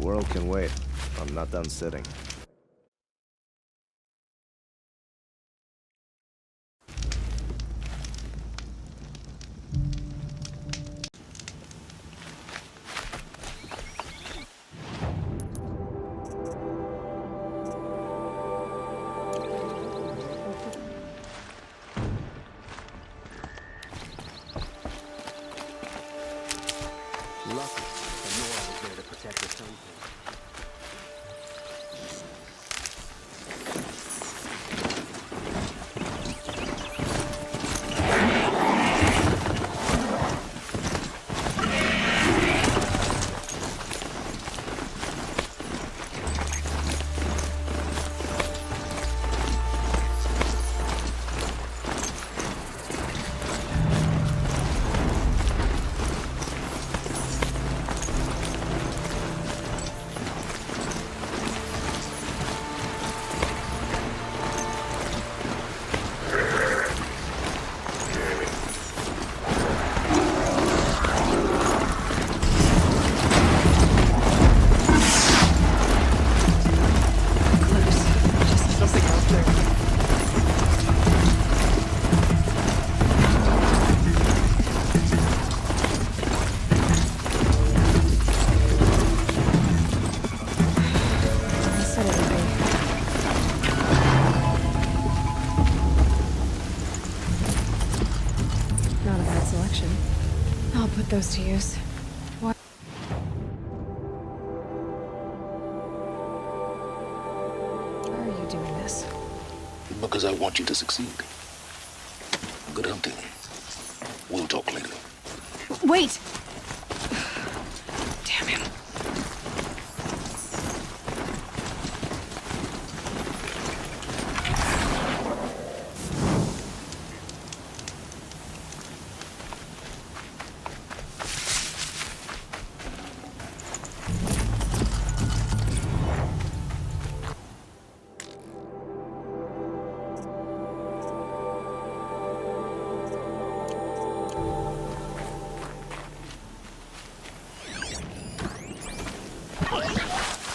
world can wait. I'm not done sitting. Lucky, Nora was there to protect her son. I'll put those to use. What? Why are you doing this? Because I want you to succeed. Good hunting. We'll talk later. Wait! Damn him.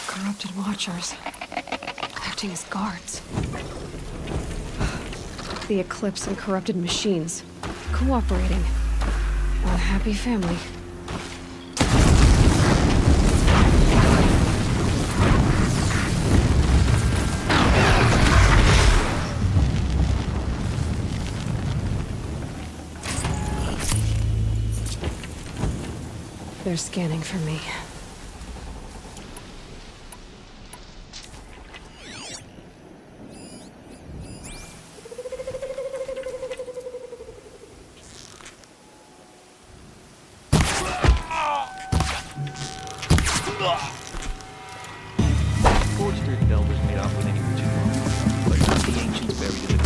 Corrupted watchers, acting as guards. The Eclipse and corrupted machines, cooperating. One happy family. They're scanning for me. Forged earth elders made off with any for too long, but not the ancients buried in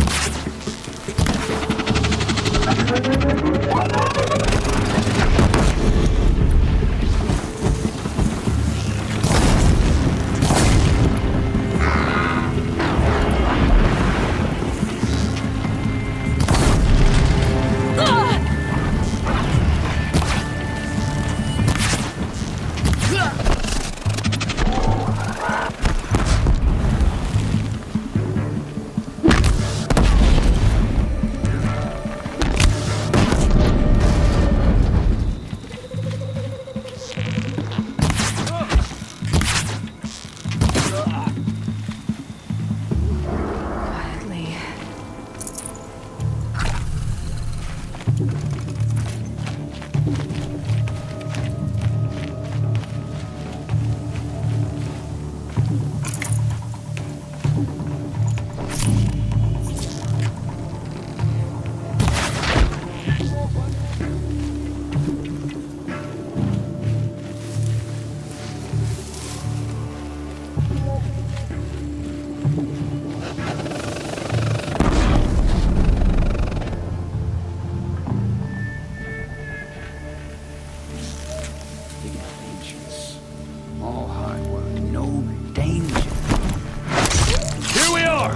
Quietly. Ancients. All hard work, no danger. Here we are!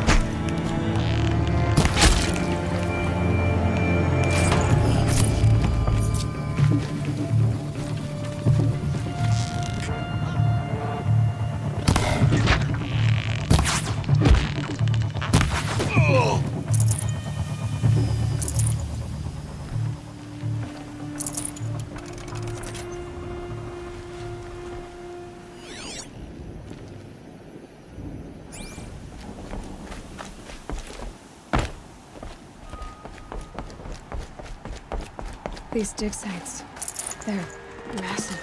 these dig sites. They're massive.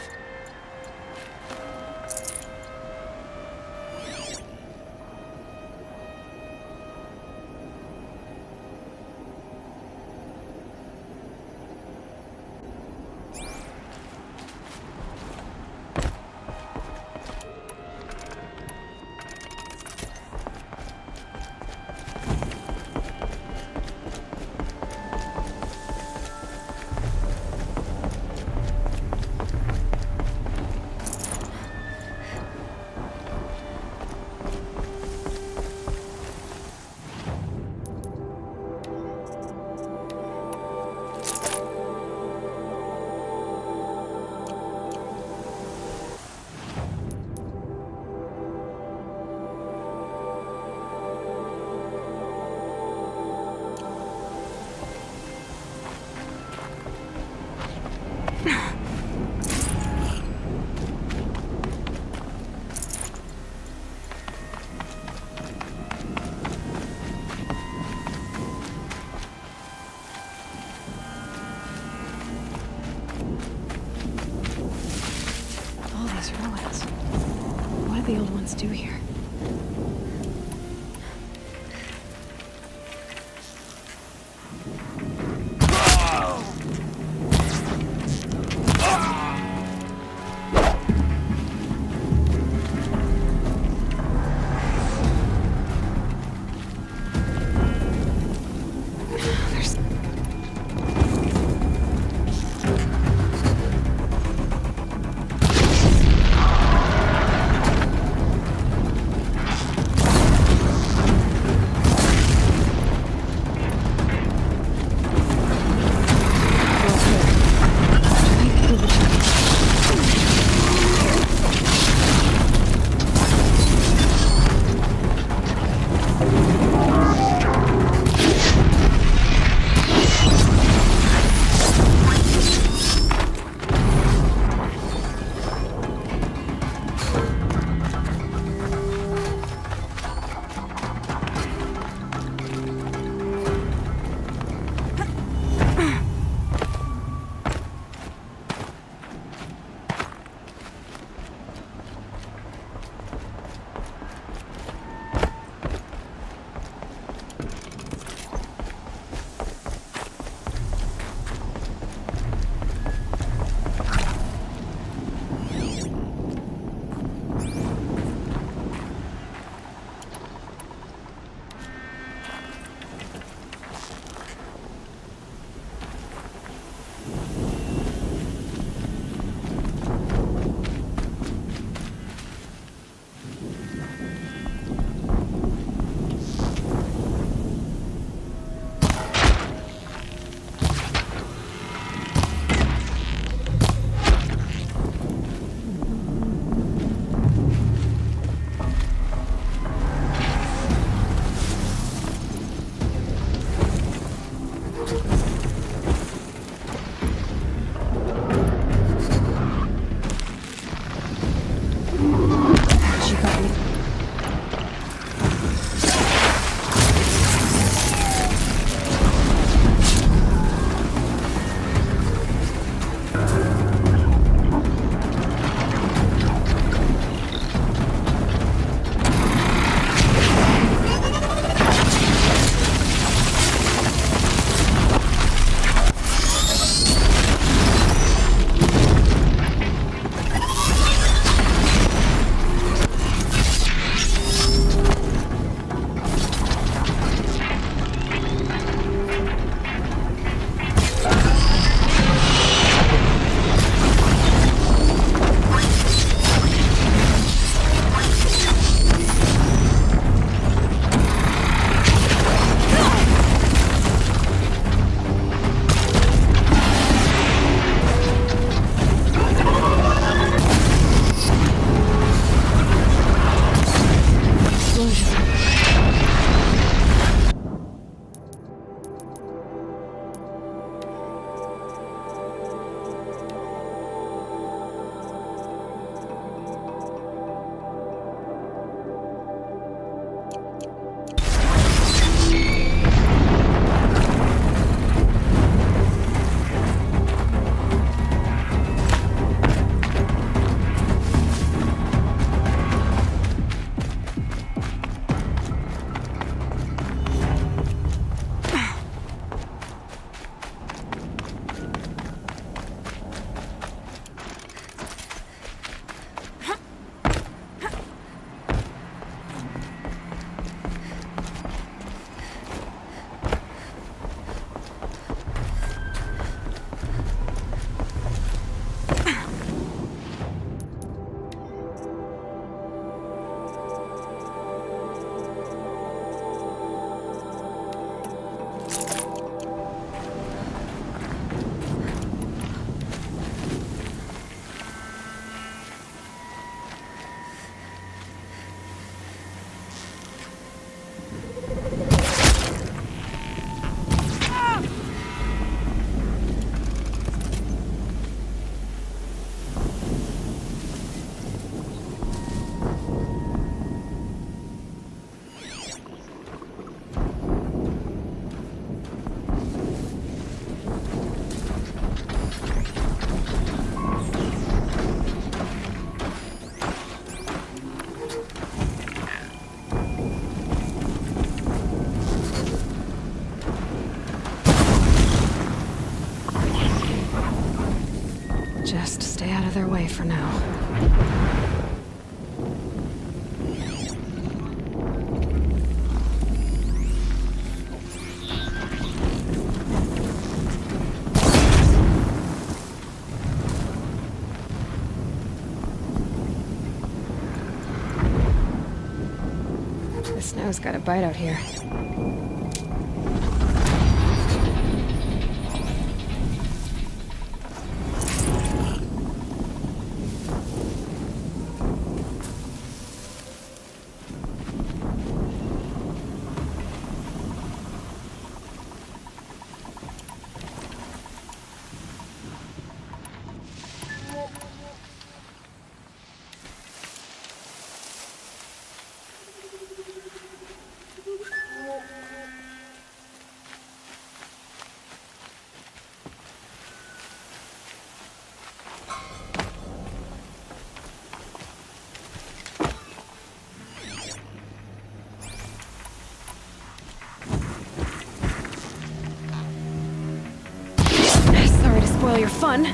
All these ruins. What did the old ones do here? There's... stay out of their way for now. The snow's got a bite out here. Sorry to spoil your fun.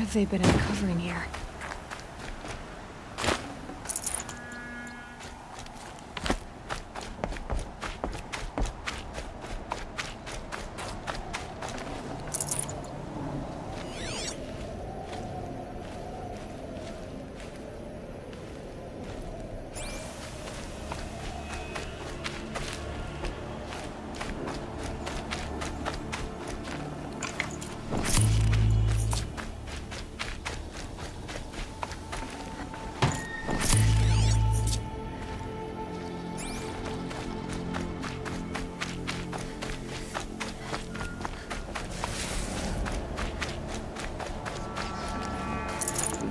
have they been uncovering here?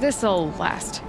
This'll last.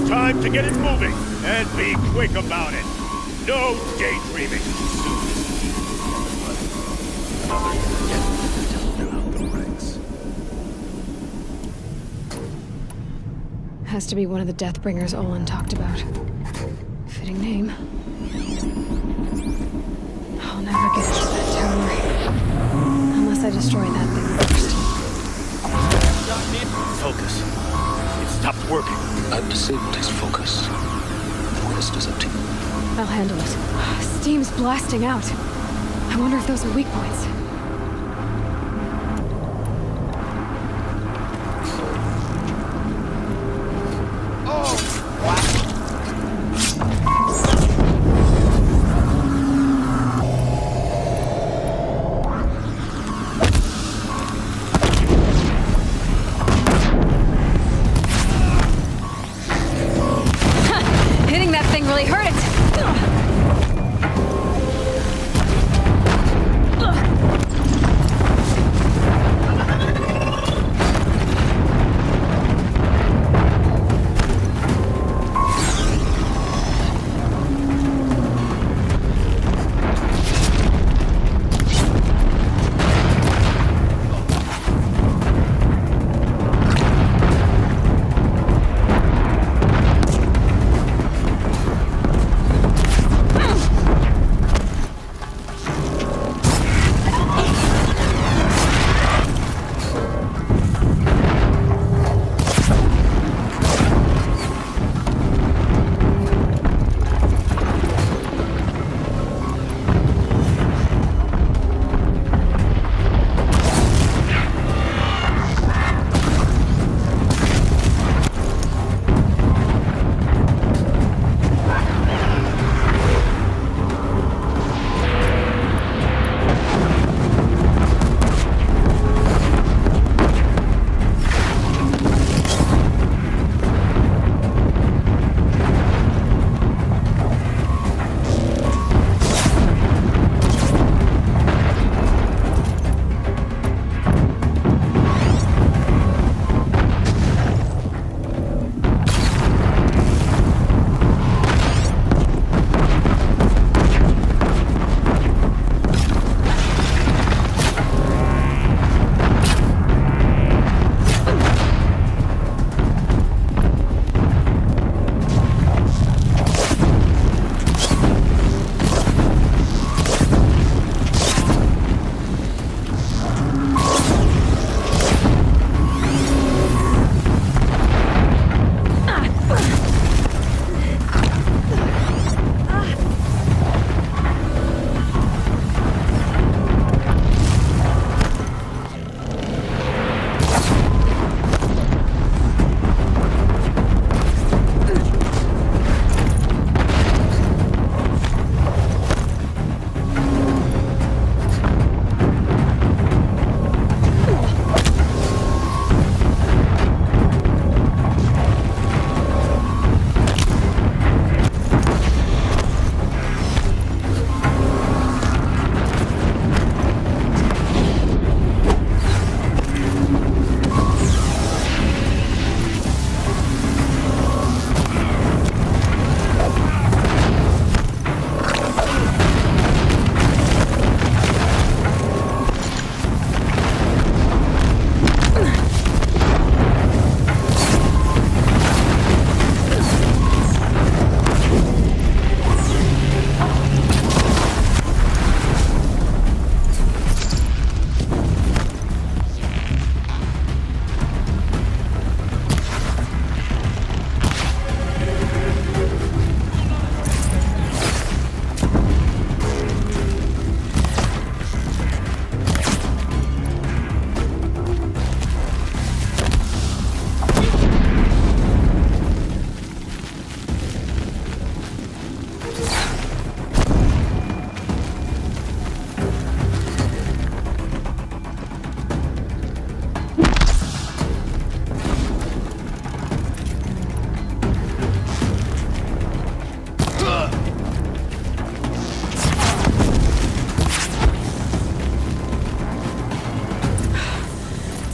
Time to get it moving, and be quick about it. No daydreaming. Throughout the ranks. Has to be one of the Deathbringers Olin talked about. Fitting name. I'll never get into that tower. Unless I destroy that thing first. Focus. It stopped working. I've disabled his focus. The rest is up to you. I'll handle it. Steam's blasting out. I wonder if those are weak points. Hitting that thing really hurt it.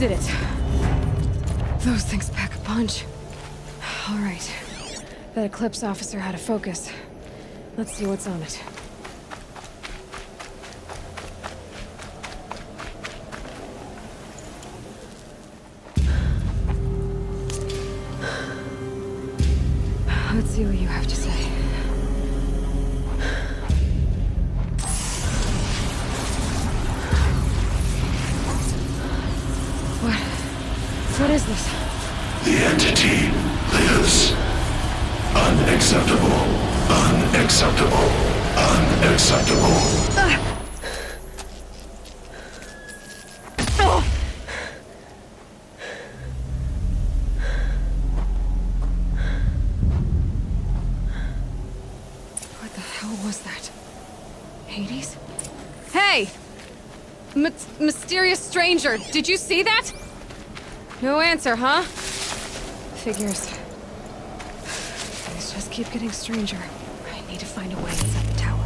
did it. Those things pack a punch. All right. That Eclipse officer had a focus. Let's see what's on it. Let's see what you have to say. What is this? The entity lives. Unacceptable. Unacceptable. Unacceptable. What the hell was that? Hades? Hey! Mysterious stranger, did you see that? No answer, huh? Figures. Things just keep getting stranger. I need to find a way inside the tower.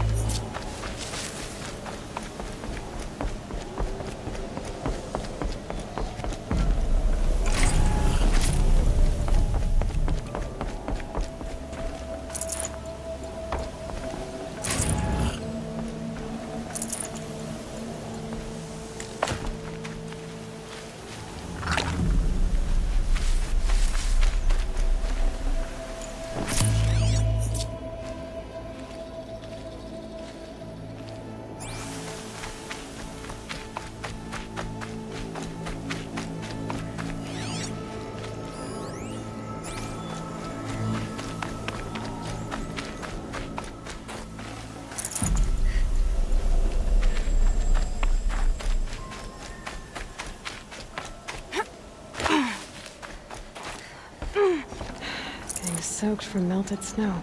Soaked from melted snow.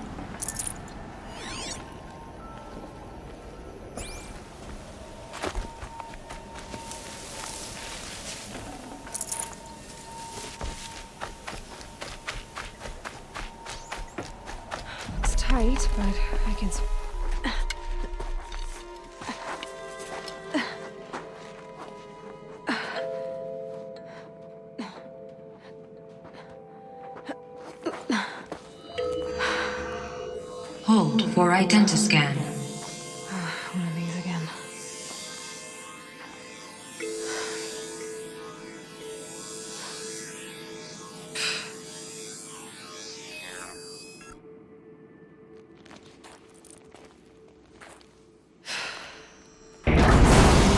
Looks tight, but I can... Hold for identiscan. One of these again.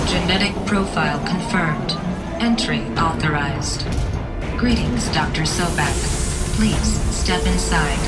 Genetic profile confirmed. Entry authorized. Greetings, Dr. Sobek. Please step inside.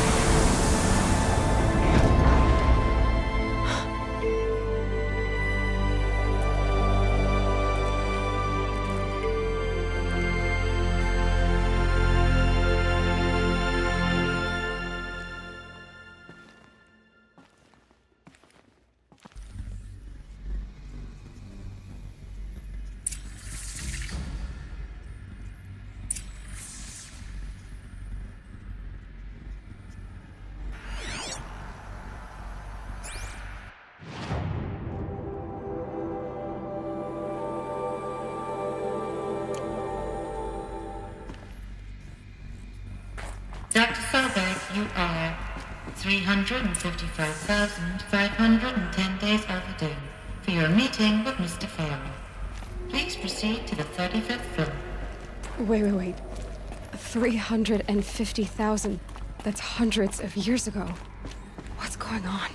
Dr. Sobek, you are 355,510 days overdue for your meeting with Mr. Farrell. Please proceed to the 35th floor. Wait. 350,000. That's hundreds of years ago. What's going on?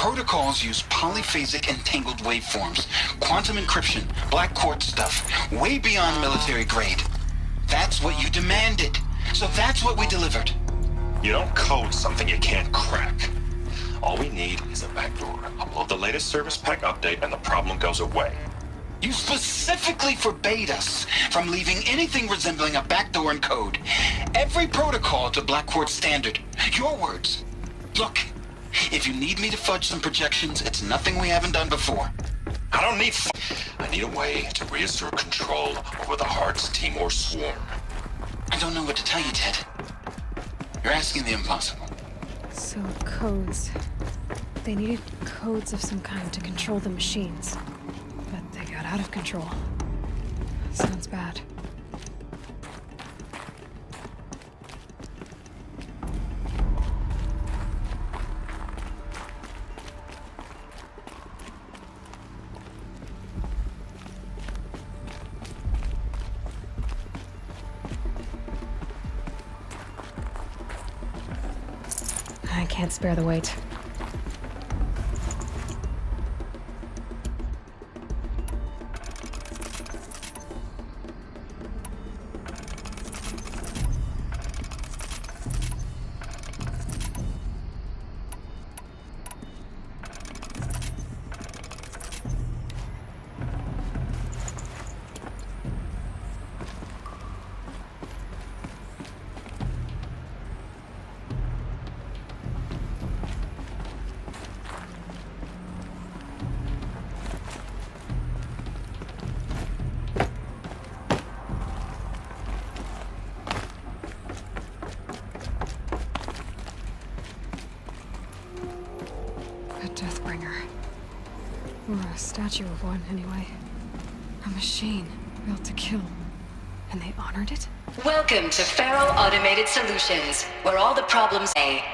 protocols use polyphasic entangled waveforms, quantum encryption, black quartz stuff, way beyond military grade. That's what you demanded. So that's what we delivered. You don't code something you can't crack. All we need is a backdoor. Upload the latest service pack update and the problem goes away. You specifically forbade us from leaving anything resembling a backdoor in code. Every protocol to Black Quartz standard. Your words. Look, if you need me to fudge some projections, it's nothing we haven't done before. I don't need I need a way to reassert control over the Heart's Timor swarm. I don't know what to tell you, Ted. You're asking the impossible. So, codes. They needed codes of some kind to control the machines. But they got out of control. Sounds bad. I can't spare the weight. Or a statue of one, anyway. A machine built to kill. And they honored it? Welcome to Faro Automated Solutions, where all the problems A.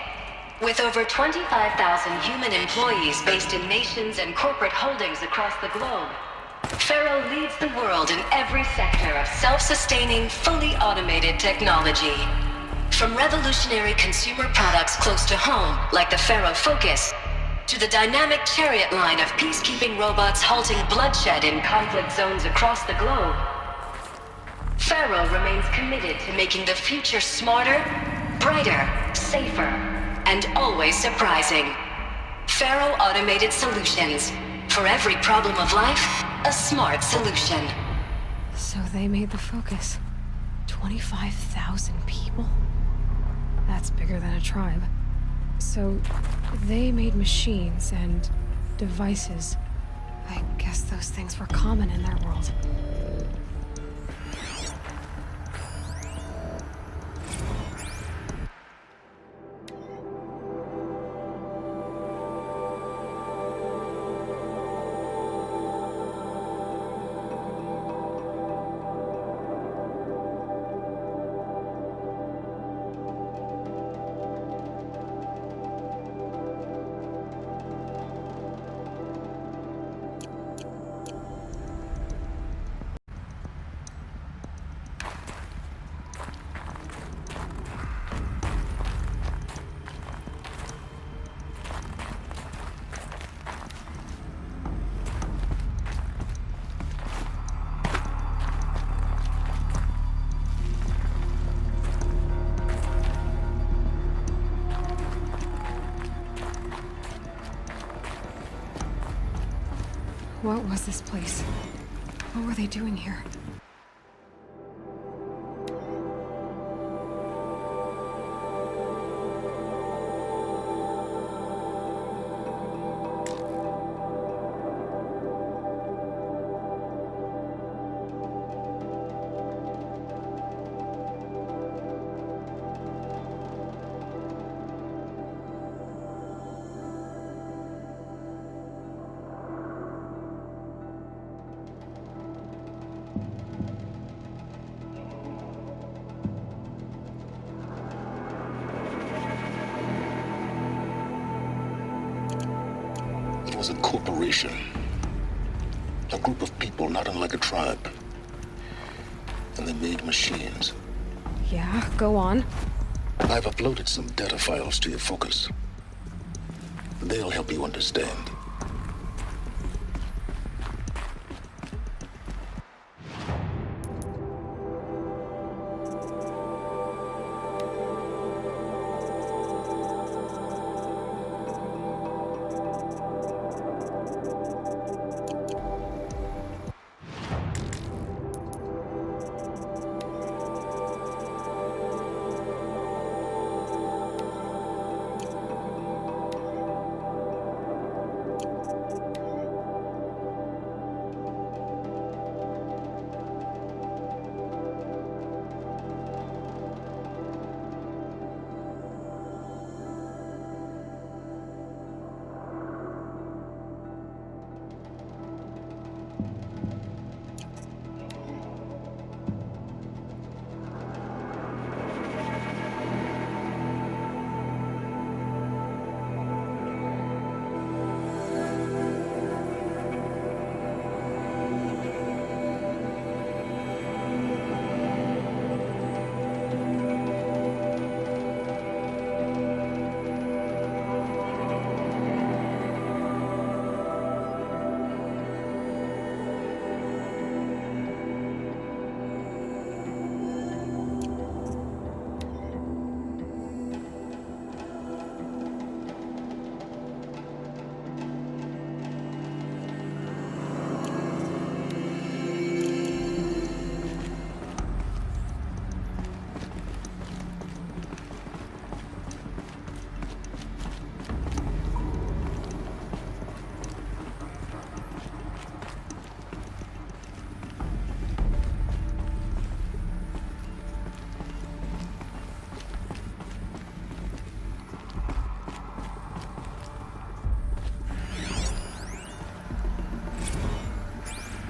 With over 25,000 human employees based in nations and corporate holdings across the globe, Faro leads the world in every sector of self-sustaining, fully automated technology. From revolutionary consumer products close to home, like the Faro Focus, to the dynamic Chariot line of peacekeeping robots halting bloodshed in conflict zones across the globe, Faro remains committed to making the future smarter, brighter, safer, and always surprising. Faro Automated Solutions. For every problem of life, a smart solution. So they made the Focus. 25,000 people? That's bigger than a tribe. So they made machines and devices. I guess those things were common in their world. What was this place? What were they doing here? It was a corporation. A group of people not unlike a tribe. And they made machines. Yeah, go on. I've uploaded some data files to your Focus. They'll help you understand.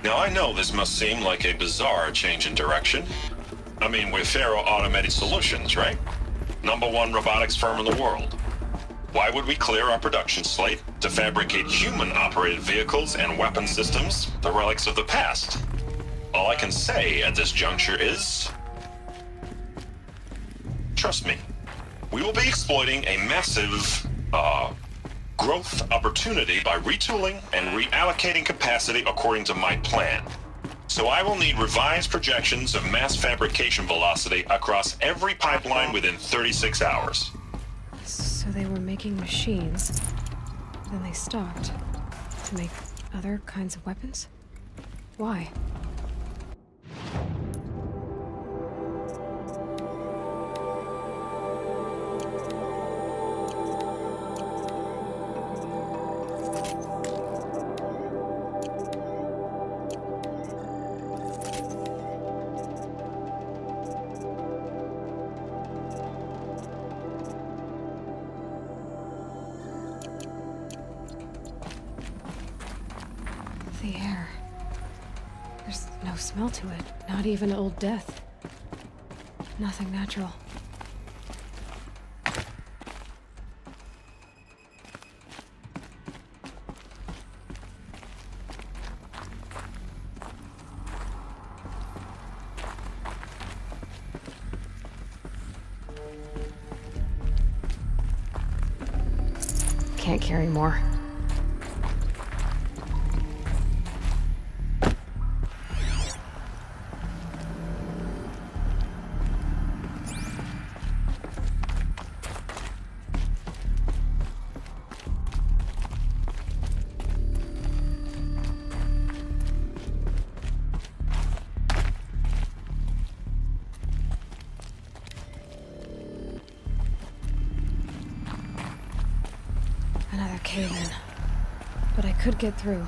Now, I know this must seem like a bizarre change in direction. I mean, we're Faro Automated Solutions, right? #1 robotics firm in the world. Why would we clear our production slate to fabricate human-operated vehicles and weapon systems, the relics of the past? All I can say at this juncture is... trust me, we will be exploiting a massive, growth opportunity by retooling and reallocating capacity according to my plan. So I will need revised projections of mass fabrication velocity across every pipeline within 36 hours. So they were making machines, then they stopped to make other kinds of weapons? Why? The air. There's no smell to it, not even old death. Nothing natural. Can't carry more. Another cave-in. But I could get through.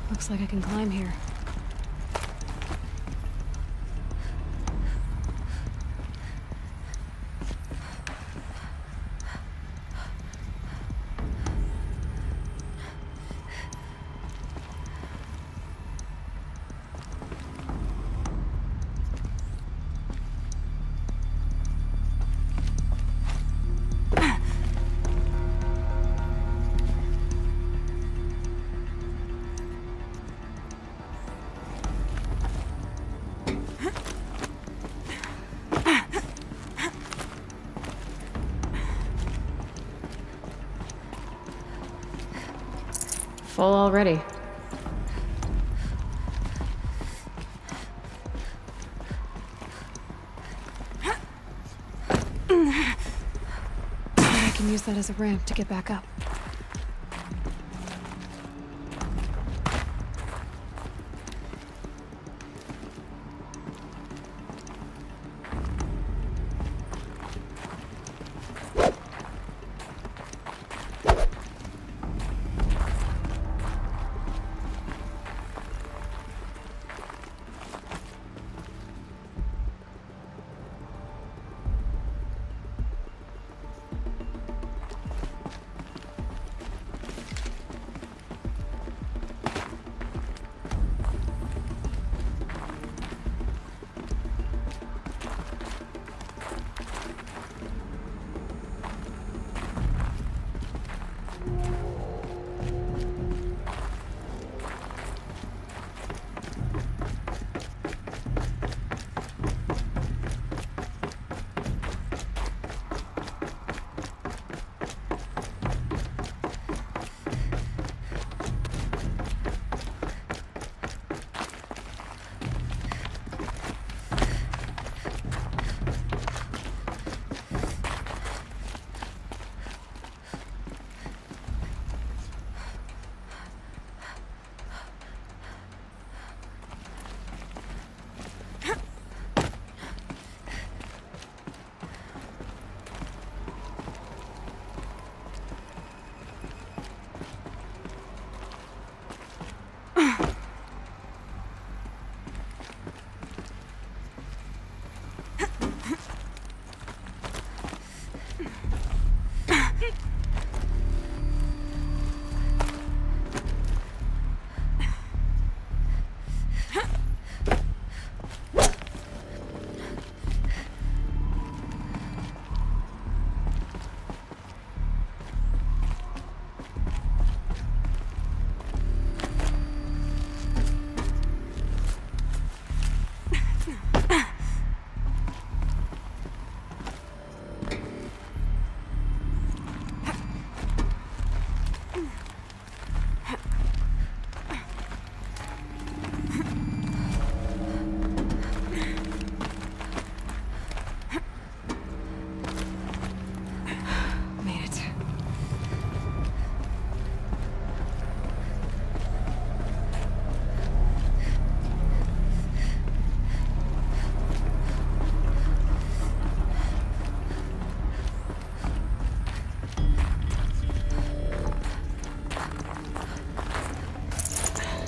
Looks like I can climb here. Full already. I can use that as a ramp to get back up.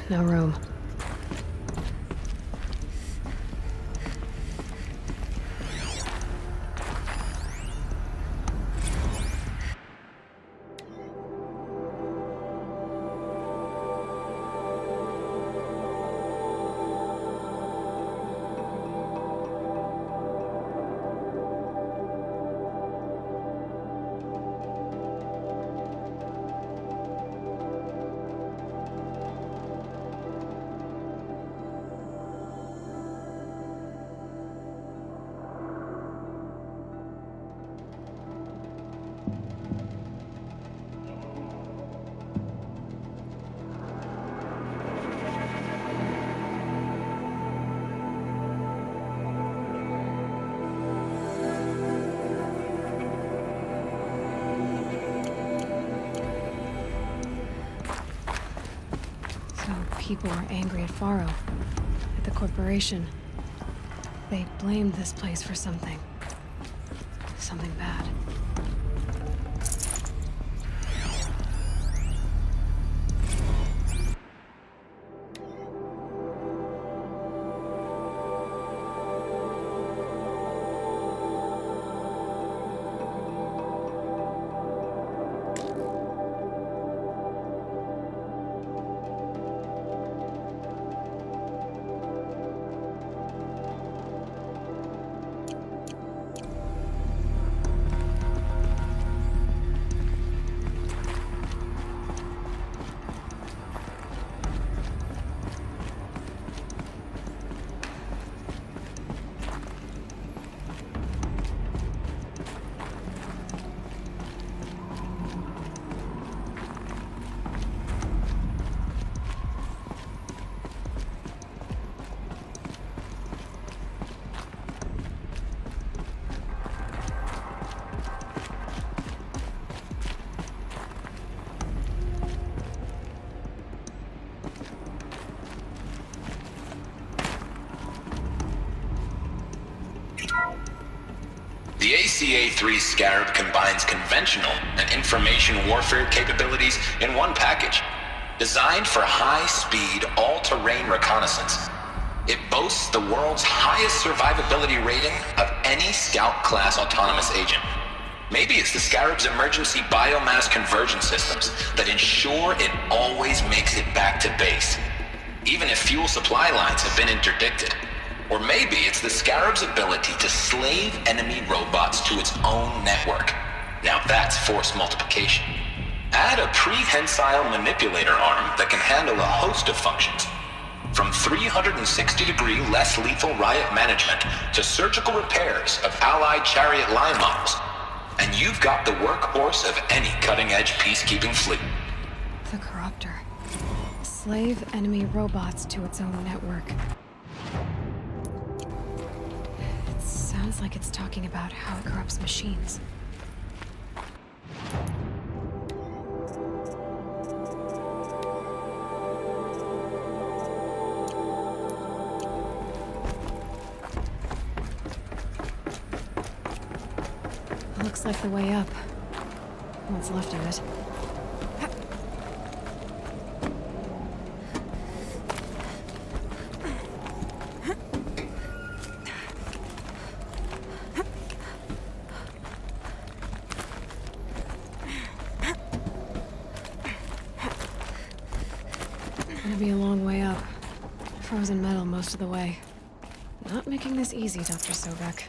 No room. People are angry at Faro, at the corporation. They blamed this place for something. Something bad. ACA-3 Scarab combines conventional and information warfare capabilities in one package. Designed for high-speed, all-terrain reconnaissance, it boasts the world's highest survivability rating of any Scout-class autonomous agent. Maybe it's the Scarab's emergency biomass conversion systems that ensure it always makes it back to base, even if fuel supply lines have been interdicted. Or maybe it's the Scarab's ability to slave enemy robots to its own network. Now that's force multiplication. Add a prehensile manipulator arm that can handle a host of functions, from 360-degree less lethal riot management to surgical repairs of Allied chariot line models. And you've got the workhorse of any cutting-edge peacekeeping fleet. The Corruptor. Slave enemy robots to its own network. It sounds like it's talking about how it corrupts machines. Looks like the way up. What's left of it. Gonna be a long way up. Frozen metal most of the way. Not making this easy, Dr. Sobek.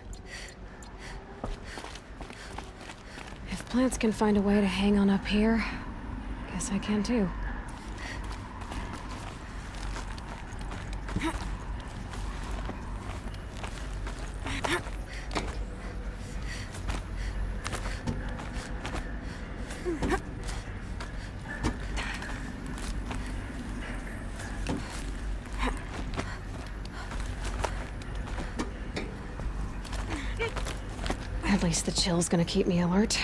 If plants can find a way to hang on up here, guess I can too. At least the chill's gonna keep me alert.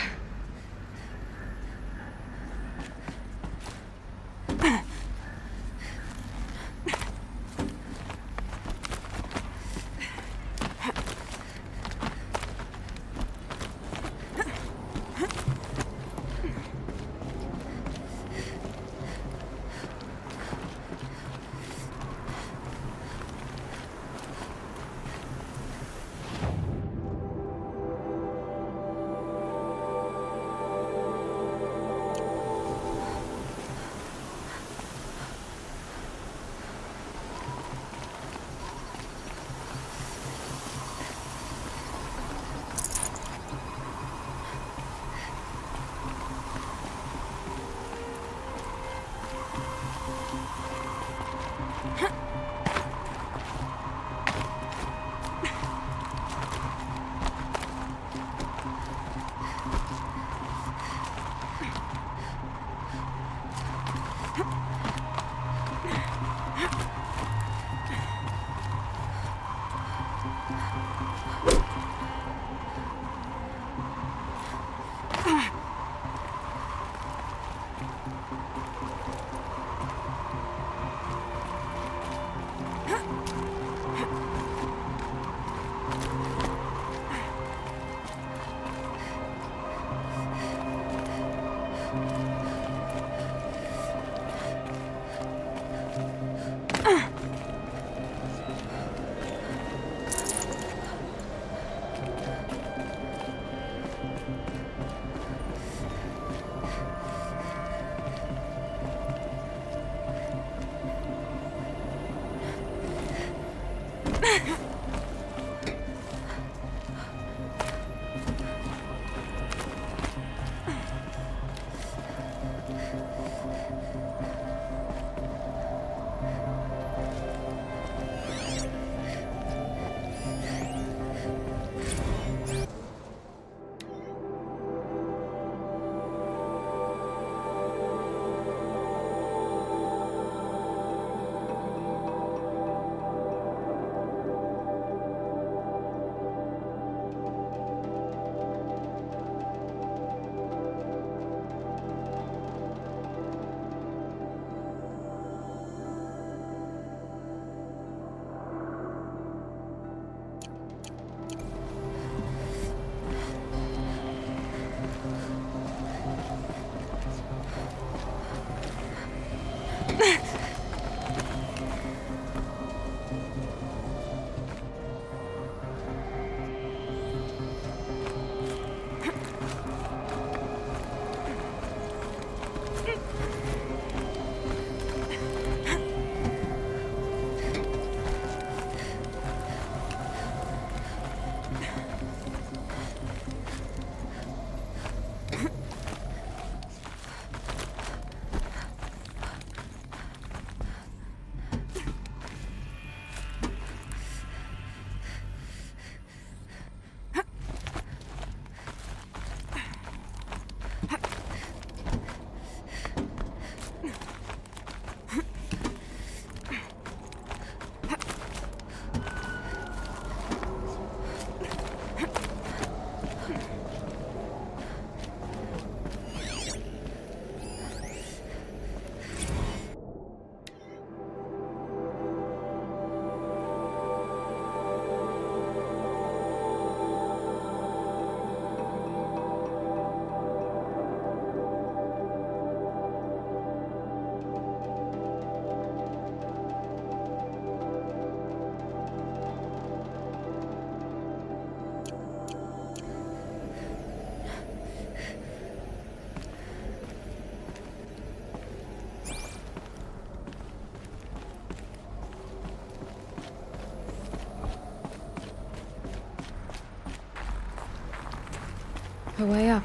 A way up.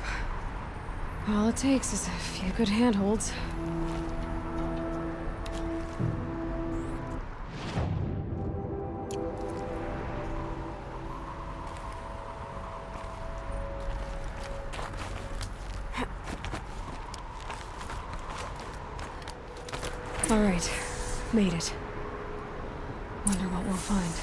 All it takes is a few good handholds. All right, made it. Wonder what we'll find.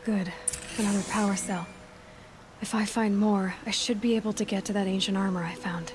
Good. Another power cell. If I find more, I should be able to get to that ancient armor I found.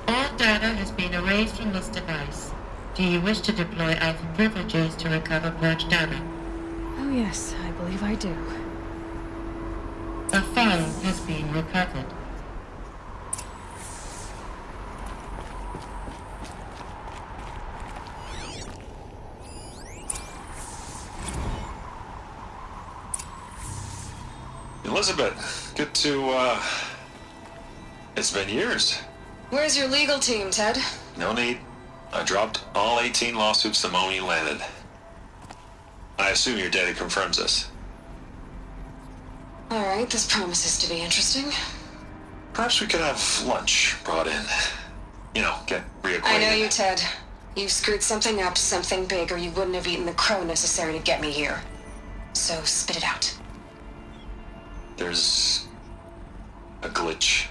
All data has been erased from this device. Do you wish to deploy Alpha privileges to recover purged data? Oh yes, I believe I do. A file has been recovered. Elizabet, good to, it's been years. Where's your legal team, Ted? No need. I dropped all 18 lawsuits the moment you landed. I assume your data confirms this. Alright, this promises to be interesting. Perhaps we could have lunch brought in. You know, get reacquainted. I know you, Ted. You screwed something up, something big, or you wouldn't have eaten the crow necessary to get me here. So spit it out. There's a glitch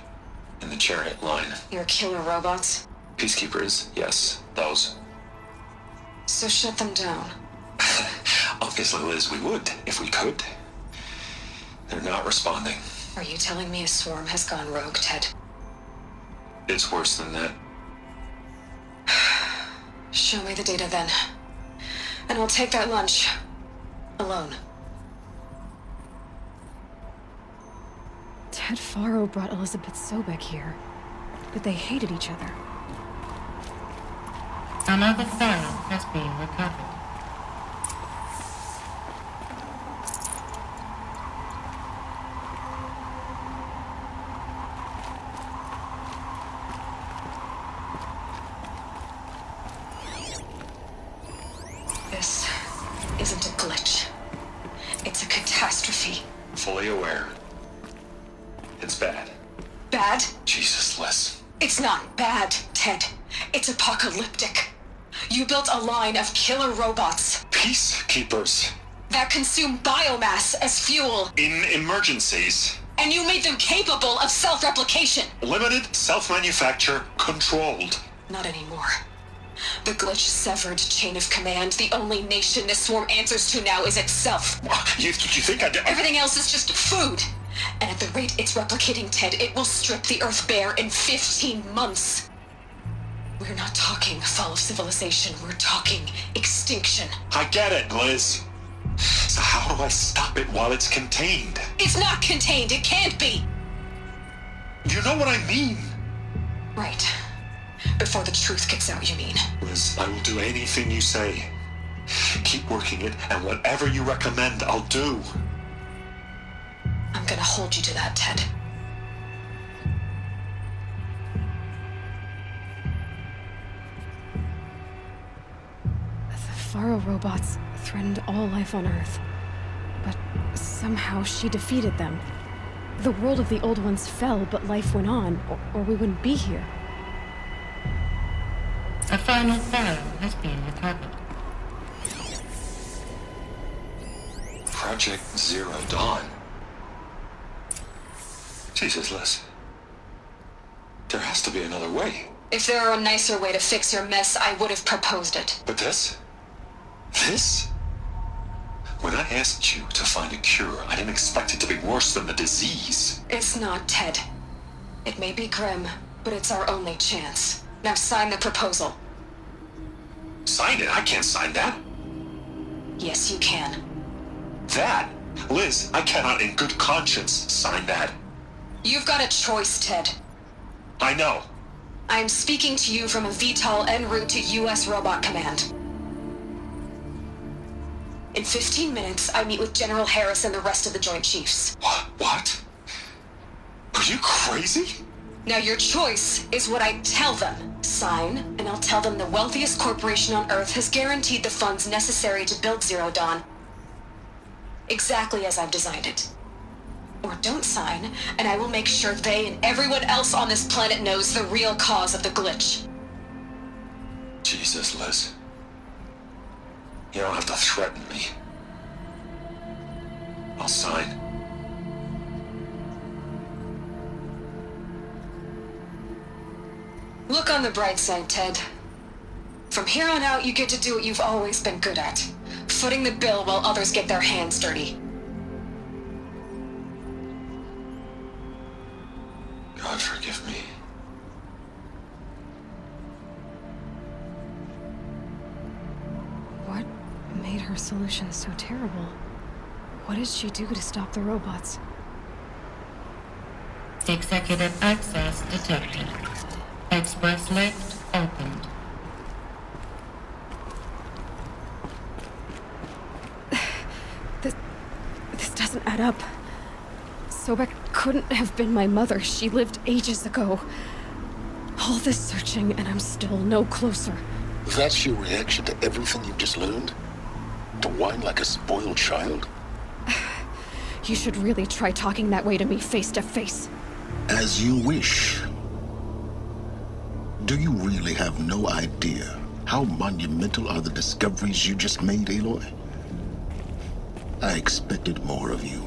in the chariot line. Your killer robots? Peacekeepers, yes, those. So shut them down. Obviously, Liz, we would, if we could. They're not responding. Are you telling me a swarm has gone rogue, Ted? It's worse than that. Show me the data then. And I'll take that lunch. Alone. Ted Faro brought Elizabet Sobek here. But they hated each other. Another Pharaoh has been recovered. This isn't a glitch. It's a catastrophe. Fully aware. It's bad. Bad? Jesus, Liz. It's not bad, Ted. It's apocalyptic. You built a line of killer robots Peacekeepers. that consume biomass as fuel, In emergencies. and you made them capable of self-replication. Limited, self-manufacture, controlled. Not anymore. The glitch severed chain of command. The only nation this swarm answers to now is itself. You think I did? Everything else is just food. And at the rate it's replicating, Ted, it will strip the Earth bare in 15 months. We're not talking fall of civilization. We're talking extinction. I get it, Liz. So how do I stop it while it's contained? It's not contained. It can't be. You know what I mean. Right. Before the truth gets out, you mean? Liz, I will do anything you say. Keep working it, and whatever you recommend, I'll do. I'm gonna hold you to that, Ted. The Faro robots threatened all life on Earth. But somehow she defeated them. The world of the old ones fell, but life went on, or we wouldn't be here. A final Pharaoh has been recovered. Project Zero Dawn. Jesus, Liz. There has to be another way. If there were a nicer way to fix your mess, I would have proposed it. But this? This? When I asked you to find a cure, I didn't expect it to be worse than the disease. It's not, Ted. It may be grim, but it's our only chance. Now sign the proposal. Sign it? I can't sign that. Yes, you can. That? Liz, I cannot in good conscience sign that. You've got a choice, Ted. I know. I'm speaking to you from a VTOL en route to U.S. Robot Command. In 15 minutes, I meet with General Harris and the rest of the Joint Chiefs. What? Are you crazy? Now your choice is what I tell them. Sign, and I'll tell them the wealthiest corporation on Earth has guaranteed the funds necessary to build Zero Dawn. Exactly as I've designed it. Or don't sign, and I will make sure they and everyone else on this planet knows the real cause of the glitch. Jesus, Liz. You don't have to threaten me. I'll sign. Look on the bright side, Ted. From here on out, you get to do what you've always been good at. Footing the bill while others get their hands dirty. God forgive me. What made her solution so terrible? What did she do to stop the robots? Executive access detected. Express lift opened. This doesn't add up. Sobek couldn't have been my mother. She lived ages ago. All this searching, and I'm still no closer. That's your reaction to everything you've just learned? To whine like a spoiled child? You should really try talking that way to me face to face. As you wish. Do you really have no idea how monumental are the discoveries you just made, Aloy? I expected more of you.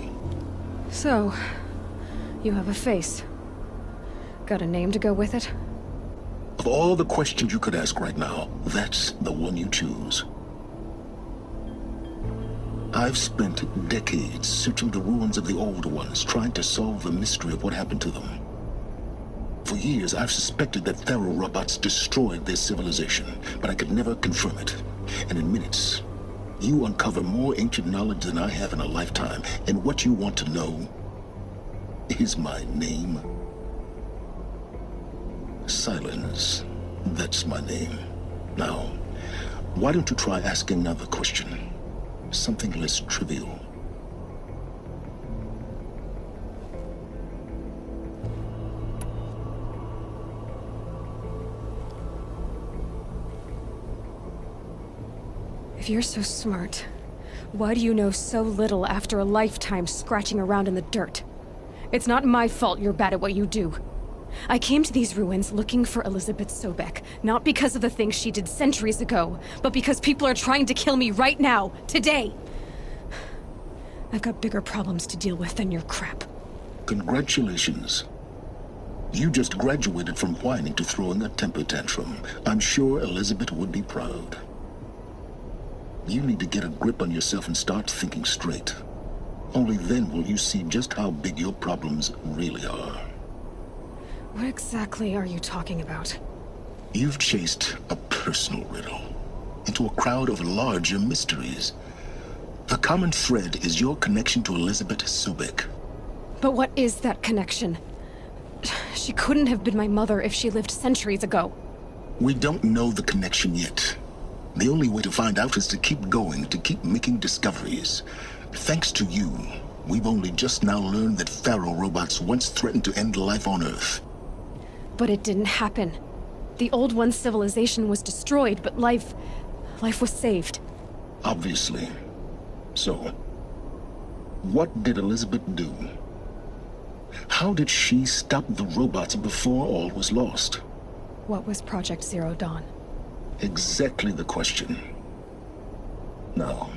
So, you have a face. Got a name to go with it? Of all the questions you could ask right now, that's the one you choose. I've spent decades searching the ruins of the older ones, trying to solve the mystery of what happened to them. For years, I've suspected that Thero robots destroyed their civilization, but I could never confirm it. And in minutes, you uncover more ancient knowledge than I have in a lifetime, and what you want to know is my name. Silence. That's my name. Now, why don't you try asking another question? Something less trivial. If you're so smart, why do you know so little after a lifetime scratching around in the dirt? It's not my fault you're bad at what you do. I came to these ruins looking for Elizabet Sobek, not because of the things she did centuries ago, but because people are trying to kill me right now, today. I've got bigger problems to deal with than your crap. Congratulations. You just graduated from whining to throwing a temper tantrum. I'm sure Elizabet would be proud. You need to get a grip on yourself and start thinking straight. Only then will you see just how big your problems really are. What exactly are you talking about? You've chased a personal riddle into a crowd of larger mysteries. The common thread is your connection to Elizabet Sobek. But what is that connection? She couldn't have been my mother if she lived centuries ago. We don't know the connection yet. The only way to find out is to keep going, to keep making discoveries. Thanks to you, we've only just now learned that Pharaoh robots once threatened to end life on Earth. But it didn't happen. The Old One's civilization was destroyed, but life was saved. Obviously. So, what did Elizabet do? How did she stop the robots before all was lost? What was Project Zero Dawn? Exactly the question. Now,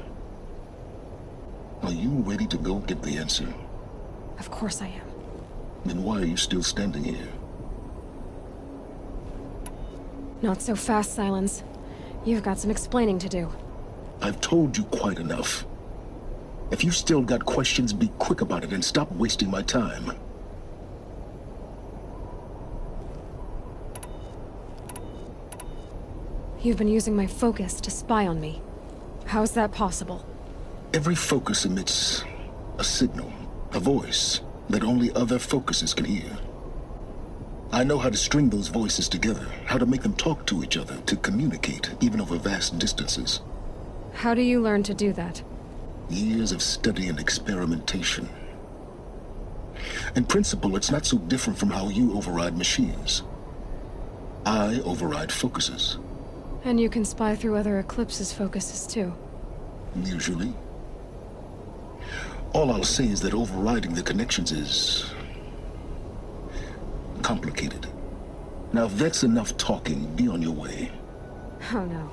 are you ready to go get the answer? Of course I am. Then why are you still standing here? Not so fast, Silence. You've got some explaining to do. I've told you quite enough. If you've still got questions, be quick about it and stop wasting my time. You've been using my focus to spy on me. How's that possible? Every focus emits a signal, a voice, that only other focuses can hear. I know how to string those voices together, how to make them talk to each other, to communicate, even over vast distances. How do you learn to do that? Years of study and experimentation. In principle, it's not so different from how you override machines. I override focuses. And you can spy through other Eclipse's focuses too. Usually. All I'll say is that overriding the connections is complicated. Now, if that's enough talking, be on your way. Oh no.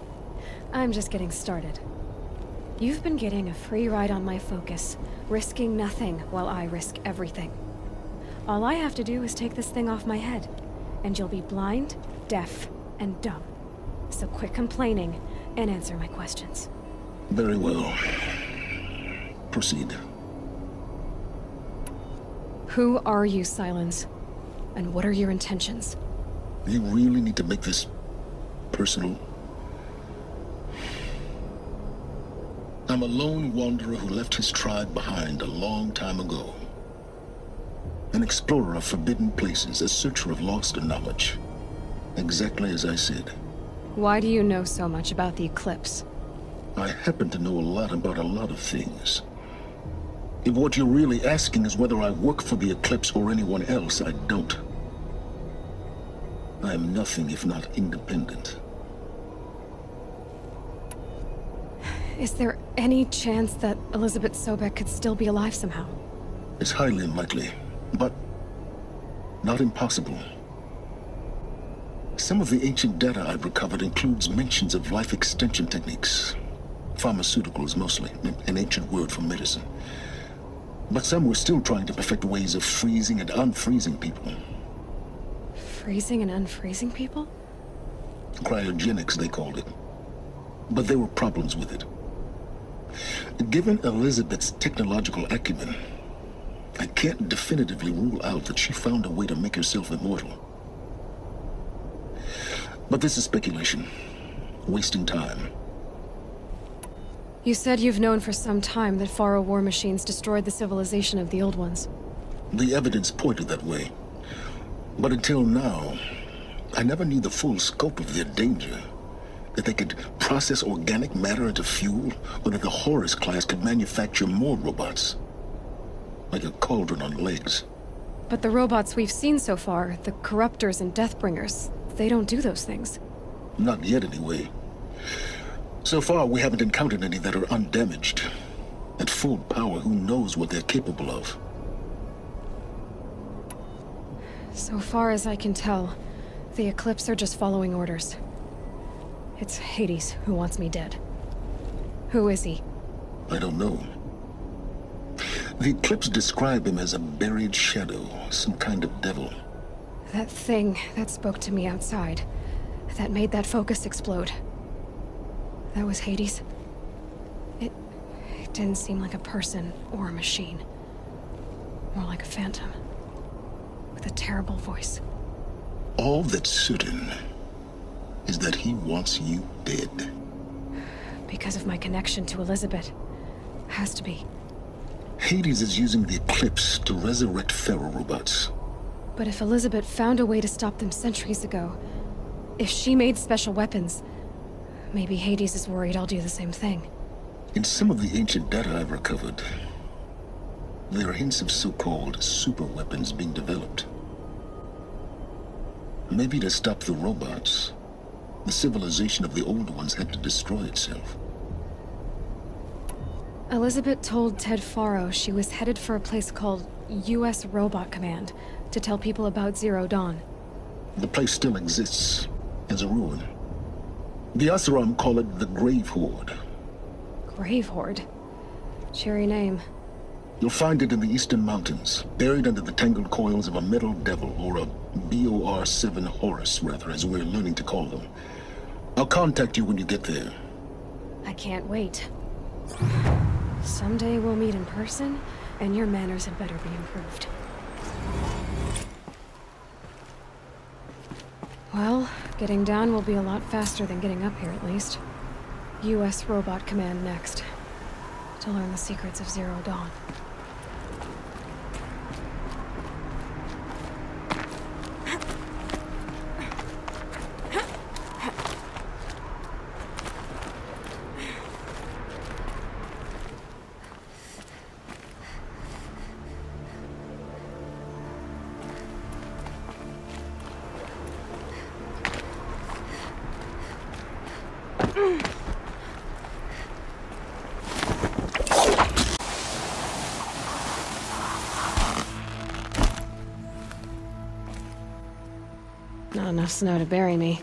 I'm just getting started. You've been getting a free ride on my focus, risking nothing while I risk everything. All I have to do is take this thing off my head, and you'll be blind, deaf, and dumb. So quit complaining and answer my questions. Very well. Proceed. Who are you, Silence? And what are your intentions? You really need to make this personal? I'm a lone wanderer who left his tribe behind a long time ago. An explorer of forbidden places, a searcher of lost knowledge. Exactly as I said. Why do you know so much about the Eclipse? I happen to know a lot about a lot of things. If what you're really asking is whether I work for the Eclipse or anyone else, I don't. I am nothing if not independent. Is there any chance that Elizabet Sobek could still be alive somehow? It's highly unlikely, but not impossible. Some of the ancient data I've recovered includes mentions of life extension techniques. Pharmaceuticals, mostly, an ancient word for medicine. But some were still trying to perfect ways of freezing and unfreezing people. Freezing and unfreezing people? Cryogenics, they called it. But there were problems with it. Given Elizabet's technological acumen, I can't definitively rule out that she found a way to make herself immortal. But this is speculation, wasting time. You said you've known for some time that Faro war machines destroyed the civilization of the Old Ones. The evidence pointed that way. But until now, I never knew the full scope of their danger. That they could process organic matter into fuel, or that the Horus class could manufacture more robots. Like a cauldron on legs. But the robots we've seen so far, the Corruptors and Deathbringers, they don't do those things. Not yet, anyway. So far, we haven't encountered any that are undamaged. At full power, who knows what they're capable of? So far as I can tell, the Eclipse are just following orders. It's Hades who wants me dead. Who is he? I don't know. The Eclipse describe him as a buried shadow, some kind of devil. That thing that spoke to me outside, that made that focus explode. That was Hades. It didn't seem like a person or a machine. More like a phantom. With a terrible voice. All that's certain is that he wants you dead. Because of my connection to Elizabet. Has to be. Hades is using the Eclipse to resurrect Pharaoh robots. But if Elizabet found a way to stop them centuries ago, if she made special weapons, maybe Hades is worried I'll do the same thing. In some of the ancient data I've recovered, there are hints of so-called super weapons being developed. Maybe to stop the robots, the civilization of the old ones had to destroy itself. Elizabet told Ted Faro she was headed for a place called U.S. Robot Command to tell people about Zero Dawn. The place still exists as a ruin. The Asuram call it the Grave Horde. Grave Horde? Cheery name. You'll find it in the Eastern Mountains, buried under the tangled coils of a metal devil, or a BOR-7 Horus, rather, as we're learning to call them. I'll contact you when you get there. I can't wait. Someday we'll meet in person, and your manners had better be improved. Well, getting down will be a lot faster than getting up here, at least. U.S. Robot Command next. To learn the secrets of Zero Dawn. Not enough snow to bury me.